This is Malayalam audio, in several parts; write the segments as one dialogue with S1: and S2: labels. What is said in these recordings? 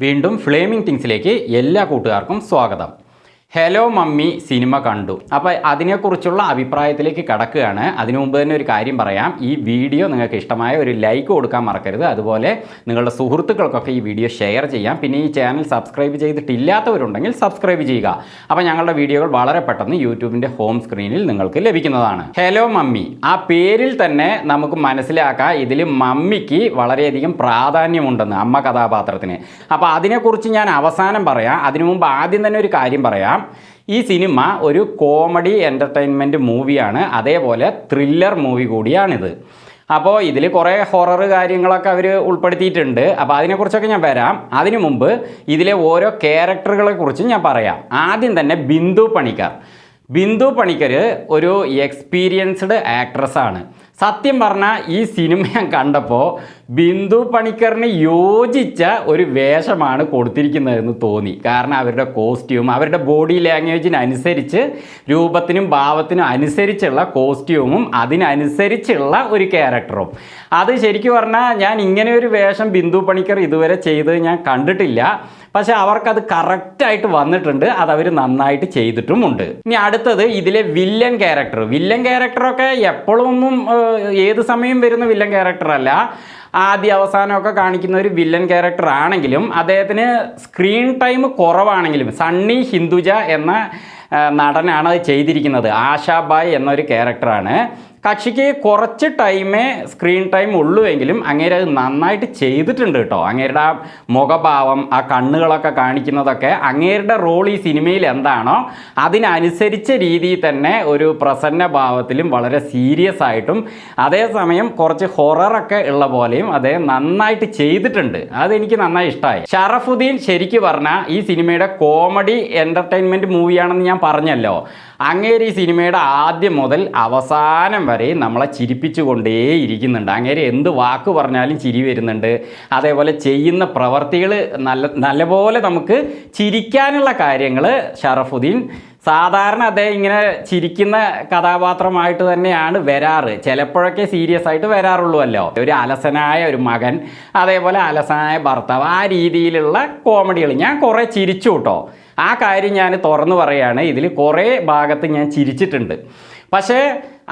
S1: വീണ്ടും ഫ്ലേമിംഗ് തിങ്സിലേക്ക് എല്ലാ കൂട്ടുകാർക്കും സ്വാഗതം. ഹലോ മമ്മി സിനിമ കണ്ടു. അപ്പോൾ അതിനെക്കുറിച്ചുള്ള അഭിപ്രായത്തിലേക്ക് കടക്കുകയാണ്. അതിനു മുമ്പ് തന്നെ ഒരു കാര്യം പറയാം. ഈ വീഡിയോ നിങ്ങൾക്ക് ഇഷ്ടമായ ഒരു ലൈക്ക് കൊടുക്കാൻ മറക്കരുത്. അതുപോലെ നിങ്ങളുടെ സുഹൃത്തുക്കൾക്കൊക്കെ ഈ വീഡിയോ ഷെയർ ചെയ്യാം. പിന്നെ ഈ ചാനൽ സബ്സ്ക്രൈബ് ചെയ്തിട്ടില്ലാത്തവരുണ്ടെങ്കിൽ സബ്സ്ക്രൈബ് ചെയ്യുക. അപ്പോൾ ഞങ്ങളുടെ വീഡിയോകൾ വളരെ പെട്ടെന്ന് യൂട്യൂബിൻ്റെ ഹോം സ്ക്രീനിൽ നിങ്ങൾക്ക് ലഭിക്കുന്നതാണ്. ഹലോ മമ്മി, ആ പേരിൽ തന്നെ നമുക്ക് മനസ്സിലാക്കാം ഇതിൽ മമ്മിക്ക് വളരെയധികം പ്രാധാന്യമുണ്ടെന്ന്, അമ്മ കഥാപാത്രത്തിന്. അപ്പോൾ അതിനെക്കുറിച്ച് ഞാൻ അവസാനം പറയാം. അതിനു മുമ്പ് ആദ്യം തന്നെ ഒരു കാര്യം പറയാം. ഈ സിനിമ ഒരു കോമഡി എൻ്റർടൈൻമെൻറ്റ് മൂവിയാണ്, അതേപോലെ ത്രില്ലർ മൂവി കൂടിയാണിത്. അപ്പോൾ ഇതിൽ കുറേ ഹൊറർ കാര്യങ്ങളൊക്കെ അവർ ഉൾപ്പെടുത്തിയിട്ടുണ്ട്. അപ്പോൾ അതിനെക്കുറിച്ചൊക്കെ ഞാൻ വരാം. അതിനു മുമ്പ് ഇതിലെ ഓരോ ക്യാരക്ടറുകളെ കുറിച്ചും ഞാൻ പറയാം. ആദ്യം തന്നെ ബിന്ദു പണിക്കർ ഒരു എക്സ്പീരിയൻസ്ഡ് ആക്ട്രസ്സാണ്. സത്യം പറഞ്ഞാൽ ഈ സിനിമ ഞാൻ കണ്ടപ്പോൾ ബിന്ദു പണിക്കറിന് യോജിച്ച ഒരു വേഷമാണ് കൊടുത്തിരിക്കുന്നതെന്ന് തോന്നി. കാരണം അവരുടെ കോസ്റ്റ്യൂം, അവരുടെ ബോഡി ലാംഗ്വേജിനനുസരിച്ച്, രൂപത്തിനും ഭാവത്തിനും അനുസരിച്ചുള്ള കോസ്റ്റ്യൂമും അതിനനുസരിച്ചുള്ള ഒരു ക്യാരക്ടറും. അത് ശരിക്കും പറഞ്ഞാൽ ഞാൻ ഇങ്ങനെ ഒരു വേഷം ബിന്ദു പണിക്കർ ഇതുവരെ ചെയ്ത് ഞാൻ കണ്ടിട്ടില്ല. പക്ഷെ അവർക്കത് കറക്റ്റായിട്ട് വന്നിട്ടുണ്ട്. അതവർ നന്നായിട്ട് ചെയ്തിട്ടുമുണ്ട്. ഇനി അടുത്തത് ഇതിലെ വില്ലൻ ക്യാരക്ടറൊക്കെ എപ്പോഴൊന്നും ഏത് സമയം വരുന്ന വില്ലൻ ക്യാരക്ടറല്ല. ആദ്യ അവസാനമൊക്കെ കാണിക്കുന്ന ഒരു വില്ലൻ ക്യാരക്ടർ ആണെങ്കിലും അദ്ദേഹത്തിന് സ്ക്രീൻ ടൈം കുറവാണെങ്കിലും സണ്ണി ഹിന്ദുജ എന്ന നടനാണ് അത് ചെയ്തിരിക്കുന്നത്. ആശാബായ് എന്നൊരു ക്യാരക്ടറാണ്. കക്ഷിക്ക് കുറച്ച് ടൈമേ സ്ക്രീൻ ടൈം ഉള്ളുവെങ്കിലും അങ്ങേര് അത് നന്നായിട്ട് ചെയ്തിട്ടുണ്ട് കേട്ടോ. അങ്ങേരുടെ ആ മുഖഭാവം, ആ കണ്ണുകളൊക്കെ കാണിക്കുന്നതൊക്കെ അങ്ങേരുടെ റോൾ ഈ സിനിമയിൽ എന്താണോ അതിനനുസരിച്ച രീതിയിൽ തന്നെ ഒരു പ്രസന്ന ഭാവത്തിലും വളരെ സീരിയസ് ആയിട്ടും അതേസമയം കുറച്ച് ഹൊററൊക്കെ ഉള്ള പോലെയും അദ്ദേഹം നന്നായിട്ട് ചെയ്തിട്ടുണ്ട്. അതെനിക്ക് നന്നായി ഇഷ്ടമായി. ഷറഫുദ്ദീൻ ശരിക്കും പറഞ്ഞാൽ ഈ സിനിമയുടെ കോമഡി എൻ്റർടൈൻമെൻറ്റ് മൂവിയാണെന്ന് ഞാൻ പറഞ്ഞല്ലോ. അങ്ങേര് ഈ സിനിമയുടെ ആദ്യം മുതൽ അവസാനം വരെ നമ്മളെ ചിരിപ്പിച്ചുകൊണ്ടേയിരിക്കുന്നുണ്ട്. അങ്ങേര് എന്ത് വാക്ക് പറഞ്ഞാലും ചിരി വരുന്നുണ്ട്. അതേപോലെ ചെയ്യുന്ന പ്രവർത്തികൾ നല്ലപോലെ നമുക്ക് ചിരിക്കാനുള്ള കാര്യങ്ങൾ ഷറഫുദ്ദീൻ സാധാരണ അദ്ദേഹം ഇങ്ങനെ ചിരിക്കുന്ന കഥാപാത്രമായിട്ട് തന്നെയാണ് വരാറ്. ചിലപ്പോഴൊക്കെ സീരിയസ് ആയിട്ട് വരാറുള്ളൂല്ലോ. ഒരു അലസനായ ഒരു മകൻ, അതേപോലെ അലസനായ ഭർത്താവ്, ആ രീതിയിലുള്ള കോമഡികൾ ഞാൻ കുറേ ചിരിച്ചു കേട്ടോ. ആ കാര്യം ഞാൻ തുറന്നു പറയുകയാണ്. ഇതിൽ കുറേ ഭാഗത്ത് ഞാൻ ചിരിച്ചിട്ടുണ്ട്. പക്ഷേ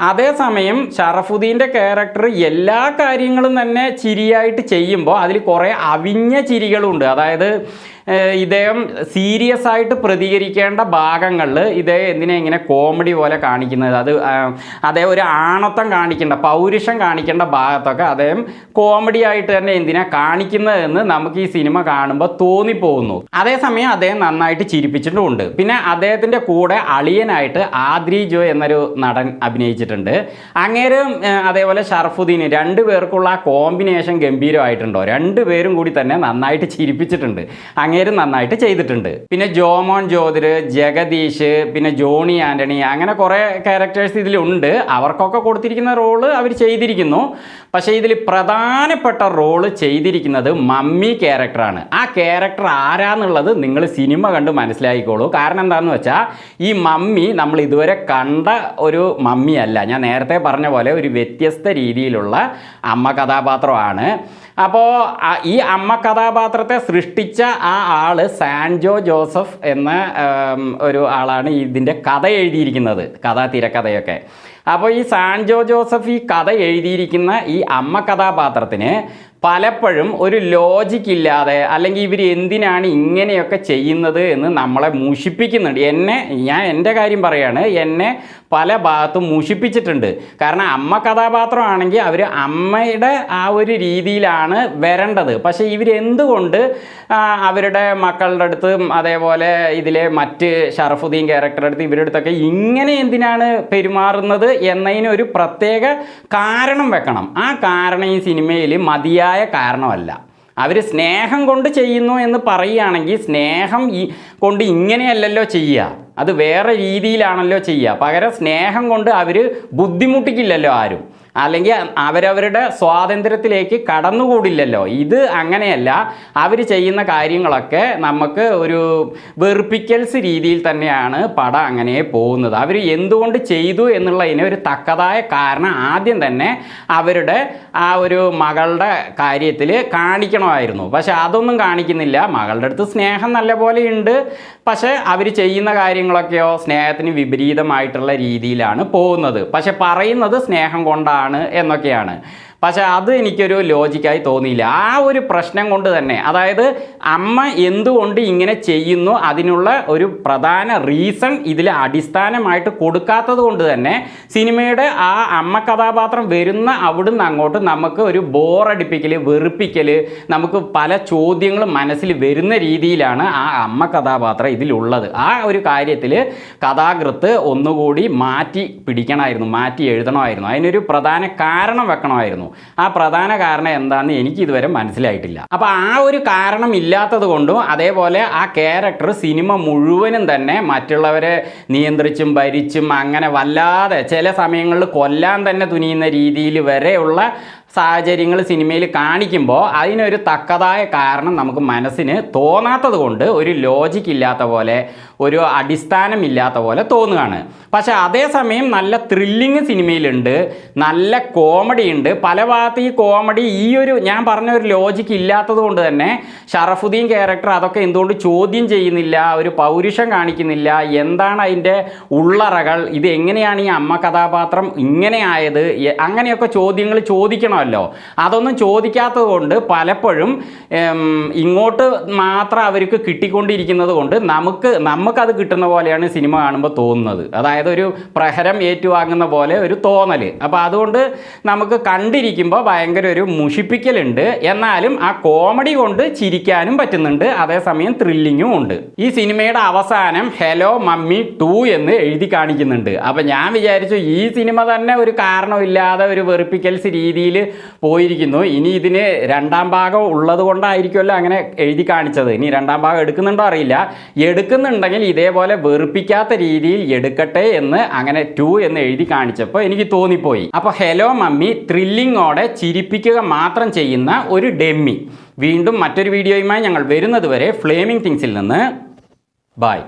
S1: അതേസമയം ഷറഫുദ്ദീൻ്റെ ക്യാരക്ടർ എല്ലാ കാര്യങ്ങളും തന്നെ ചിരിയായിട്ട് ചെയ്യുമ്പോൾ അതിൽ കുറേ അവിഞ്ഞ ചിരികളുണ്ട്. അതായത് ഇദ്ദേഹം സീരിയസ് ആയിട്ട് പ്രതികരിക്കേണ്ട ഭാഗങ്ങളിൽ ഇദ്ദേഹം എന്തിനാ ഇങ്ങനെ കോമഡി പോലെ കാണിക്കുന്നത്? അദ്ദേഹം ഒരു ആണത്തം കാണിക്കേണ്ട, പൗരുഷം കാണിക്കേണ്ട ഭാഗത്തൊക്കെ അദ്ദേഹം കോമഡി ആയിട്ട് തന്നെ എന്തിനാ കാണിക്കുന്നതെന്ന് നമുക്ക് ഈ സിനിമ കാണുമ്പോൾ തോന്നിപ്പോകുന്നു. അതേസമയം അദ്ദേഹം നന്നായിട്ട് ചിരിപ്പിച്ചിട്ടുമുണ്ട്. പിന്നെ അദ്ദേഹത്തിൻ്റെ കൂടെ അളിയനായിട്ട് ആദ്രി ജോ എന്നൊരു നടൻ അഭിനയിച്ചിട്ടുണ്ട്. അങ്ങേരും അതേപോലെ ഷറഫുദ്ദീൻ രണ്ടുപേർക്കുള്ള ആ കോമ്പിനേഷൻ ഗംഭീരമായിട്ടുണ്ടോ. രണ്ടുപേരും കൂടി തന്നെ നന്നായിട്ട് ചിരിപ്പിച്ചിട്ടുണ്ട്. അങ്ങേരും നന്നായിട്ട് ചെയ്തിട്ടുണ്ട്. പിന്നെ ജോമോൻ ജ്യോതിർ, ജഗദീഷ്, പിന്നെ ജോണി ആൻ്റണി, അങ്ങനെ കുറേ ക്യാരക്ടേഴ്സ് ഇതിലുണ്ട്. അവർക്കൊക്കെ കൊടുത്തിരിക്കുന്ന റോള് അവർ ചെയ്തിരിക്കുന്നു. പക്ഷേ ഇതിൽ പ്രധാനപ്പെട്ട റോള് ചെയ്തിരിക്കുന്നത് മമ്മി ക്യാരക്ടറാണ്. ആ ക്യാരക്ടർ ആരാന്നുള്ളത് നിങ്ങൾ സിനിമ കണ്ട് മനസ്സിലാക്കിക്കോളൂ. കാരണം എന്താണെന്ന് വെച്ചാൽ ഈ മമ്മി നമ്മൾ ഇതുവരെ കണ്ട ഒരു മമ്മിയല്ല. ഞാൻ നേരത്തെ പറഞ്ഞ പോലെ ഒരു വ്യത്യസ്ത രീതിയിലുള്ള അമ്മ കഥാപാത്രമാണ്. അപ്പോൾ ഈ അമ്മ കഥാപാത്രത്തെ സൃഷ്ടിച്ച ആ ആള് സാൻജോ ജോസഫ് എന്ന ഒരു ആളാണ് ഇതിൻ്റെ കഥ എഴുതിയിരിക്കുന്നത്, തിരക്കഥയൊക്കെ. അപ്പോൾ ഈ സാൻജോ ജോസഫ് ഈ കഥ എഴുതിയിരിക്കുന്ന ഈ അമ്മ കഥാപാത്രത്തിന് പലപ്പോഴും ഒരു ലോജിക്ക് ഇല്ലാതെ, അല്ലെങ്കിൽ ഇവർ എന്തിനാണ് ഇങ്ങനെയൊക്കെ ചെയ്യുന്നത് എന്ന് നമ്മളെ മൂഷിപ്പിക്കുന്നുണ്ട്. ഞാൻ എൻ്റെ കാര്യം പറയാണ്, എന്നെ പല ഭാഗത്തും മൂഷിപ്പിച്ചിട്ടുണ്ട്. കാരണം അമ്മ കഥാപാത്രമാണെങ്കിൽ അവർ അമ്മയുടെ ആ ഒരു രീതിയിലാണ് വരേണ്ടത്. പക്ഷേ ഇവരെന്തുകൊണ്ട് അവരുടെ മക്കളുടെ അടുത്തും അതേപോലെ ഇതിലെ മറ്റ് ഷറഫുദ്ദീൻ ക്യാരക്ടറുടെ അടുത്ത് ഇവരുടെ അടുത്തൊക്കെ ഇങ്ങനെ എന്തിനാണ് പെരുമാറുന്നത് എന്നതിനൊരു പ്രത്യേക കാരണം വെക്കണം. ആ കാരണം ഈ സിനിമയിൽ മതിയായ കാരണമല്ല. അവർ സ്നേഹം കൊണ്ട് ചെയ്യുന്നു എന്ന് പറയുകയാണെങ്കിൽ സ്നേഹം കൊണ്ട് ഇങ്ങനെയല്ലല്ലോ ചെയ്യുക, അത് വേറെ രീതിയിലാണല്ലോ ചെയ്യുക. പകരം സ്നേഹം കൊണ്ട് അവർ ബുദ്ധിമുട്ടിക്കില്ലല്ലോ ആരും. അല്ലെങ്കിൽ അവരവരുടെ സ്വാതന്ത്ര്യത്തിലേക്ക് കടന്നുകൂടില്ലല്ലോ. ഇത് അങ്ങനെയല്ല. അവർ ചെയ്യുന്ന കാര്യങ്ങളൊക്കെ നമുക്ക് ഒരു വെറുപ്പിക്കൽസ് രീതിയിൽ തന്നെയാണ് പടം അങ്ങനെ പോകുന്നത്. അവർ എന്തുകൊണ്ട് ചെയ്തു എന്നുള്ളതിന് ഒരു തക്കതായ കാരണം ആദ്യം തന്നെ അവരുടെ ആ ഒരു മകളുടെ കാര്യത്തിൽ കാണിക്കണമായിരുന്നു. പക്ഷെ അതൊന്നും കാണിക്കുന്നില്ല. മകളുടെ അടുത്ത് സ്നേഹം നല്ല പോലെ ഉണ്ട്, പക്ഷെ അവർ ചെയ്യുന്ന കാര്യങ്ങളൊക്കെയോ സ്നേഹത്തിന് വിപരീതമായിട്ടുള്ള രീതിയിലാണ് പോകുന്നത്. പക്ഷെ പറയുന്നത് സ്നേഹം കൊണ്ടാണ് എന്നൊക്കെയാണ്. പക്ഷെ അത് എനിക്കൊരു ലോജിക്കായി തോന്നിയില്ല. ആ ഒരു പ്രശ്നം കൊണ്ട് തന്നെ, അതായത് അമ്മ എന്തുകൊണ്ട് ഇങ്ങനെ ചെയ്യുന്നു അതിനുള്ള ഒരു പ്രധാന റീസൺ ഇതിൽ അടിസ്ഥാനമായിട്ട് കൊടുക്കാത്തത് കൊണ്ട് തന്നെ സിനിമയുടെ ആ അമ്മ കഥാപാത്രം വരുന്ന അവിടുന്ന് അങ്ങോട്ട് നമുക്ക് ഒരു ബോറടിപ്പിക്കൽ, വെറുപ്പിക്കൽ, നമുക്ക് പല ചോദ്യങ്ങളും മനസ്സിൽ വരുന്ന രീതിയിലാണ് ആ അമ്മ കഥാപാത്രം ഇതിലുള്ളത്. ആ ഒരു കാര്യത്തിൽ കഥാകൃത്ത് ഒന്നുകൂടി മാറ്റി പിടിക്കണമായിരുന്നു, മാറ്റി എഴുതണമായിരുന്നു. അതിനൊരു പ്രധാന കാരണം വെക്കണമായിരുന്നു. ആ പ്രധാന കാരണം എന്താണെന്ന് എനിക്ക് ഇതുവരെ മനസ്സിലായിട്ടില്ല. അപ്പോൾ ആ ഒരു കാരണം ഇല്ലാത്തത് കൊണ്ടും, അതേപോലെ ആ ക്യാരക്ടർ സിനിമ മുഴുവനും തന്നെ മറ്റുള്ളവരെ നിയന്ത്രിച്ചും ഭരിച്ചും അങ്ങനെ വല്ലാതെ ചില സമയങ്ങളിൽ കൊല്ലാൻ തന്നെ തുനിയുന്ന രീതിയിൽ വരെയുള്ള സാഹചര്യങ്ങൾ സിനിമയിൽ കാണിക്കുമ്പോൾ അതിനൊരു തക്കതായ കാരണം നമുക്ക് മനസ്സിന് തോന്നാത്തത് കൊണ്ട് ഒരു ലോജിക്ക് ഇല്ലാത്ത പോലെ, ഒരു അടിസ്ഥാനമില്ലാത്ത പോലെ തോന്നുകയാണ്. പക്ഷേ അതേസമയം നല്ല ത്രില്ലിങ് സിനിമയിലുണ്ട്, നല്ല കോമഡി ഉണ്ട്. പല ഭാഗത്ത് ഈ കോമഡി ഈ ഒരു ഞാൻ പറഞ്ഞ ഒരു ലോജിക്ക് ഇല്ലാത്തത് കൊണ്ട് തന്നെ ഷറഫുദ്ദീൻ ക്യാരക്ടർ അതൊക്കെ എന്തുകൊണ്ട് ചോദ്യം ചെയ്യുന്നില്ല, ഒരു പൗരുഷം കാണിക്കുന്നില്ല, എന്താണ് അതിൻ്റെ ഉള്ളറകൾ, ഇത് എങ്ങനെയാണ് ഈ അമ്മ കഥാപാത്രം ഇങ്ങനെ ആയത്, അങ്ങനെയൊക്കെ ചോദ്യങ്ങൾ ചോദിക്കണം. അതൊന്നും ചോദിക്കാത്തത് കൊണ്ട് പലപ്പോഴും ഇങ്ങോട്ട് മാത്രം അവർക്ക് കിട്ടിക്കൊണ്ടിരിക്കുന്നത് കൊണ്ട് നമുക്കത് കിട്ടുന്ന പോലെയാണ് സിനിമ കാണുമ്പോൾ തോന്നുന്നത്. അതായത് ഒരു പ്രഹരം ഏറ്റുവാങ്ങുന്ന പോലെ ഒരു തോന്നൽ. അപ്പോൾ അതുകൊണ്ട് നമുക്ക് കണ്ടിരിക്കുമ്പോൾ ഭയങ്കര ഒരു മുഷിപ്പിക്കലുണ്ട്. എന്നാലും ആ കോമഡി കൊണ്ട് ചിരിക്കാനും പറ്റുന്നുണ്ട്, അതേസമയം ത്രില്ലിങ്ങും ഉണ്ട്. ഈ സിനിമയുടെ അവസാനം ഹലോ മമ്മി 2 എന്ന് എഴുതി കാണിക്കുന്നുണ്ട്. അപ്പം ഞാൻ വിചാരിച്ചു ഈ സിനിമ തന്നെ ഒരു കാരണമില്ലാതെ ഒരു വെറുപ്പിക്കൽസ് രീതിയിൽ പോയിരിക്കുന്നു. ഇനി ഇതിന് രണ്ടാം ഭാഗം ഉള്ളത് കൊണ്ടായിരിക്കുമല്ലോ അങ്ങനെ എഴുതി കാണിച്ചത്. ഇനി രണ്ടാം ഭാഗം എടുക്കുന്നുണ്ടോ അറിയില്ല. എടുക്കുന്നുണ്ടെങ്കിൽ ഇതേപോലെ വെറുപ്പിക്കാത്ത രീതിയിൽ എടുക്കട്ടെ എന്ന് അങ്ങനെ 2 എന്ന് എഴുതി കാണിച്ചപ്പോൾ എനിക്ക് തോന്നിപ്പോയി. അപ്പോൾ ഹലോ മമ്മി ത്രില്ലിങ്ങോടെ ചിരിപ്പിക്കുക മാത്രം ചെയ്യുന്ന ഒരു ഡെമ്മി. വീണ്ടും മറ്റൊരു വീഡിയോയുമായി ഞങ്ങൾ വരുന്നത് വരെ ഫ്ലേമിംഗ് തിങ്സിൽ നിന്ന് ബൈ.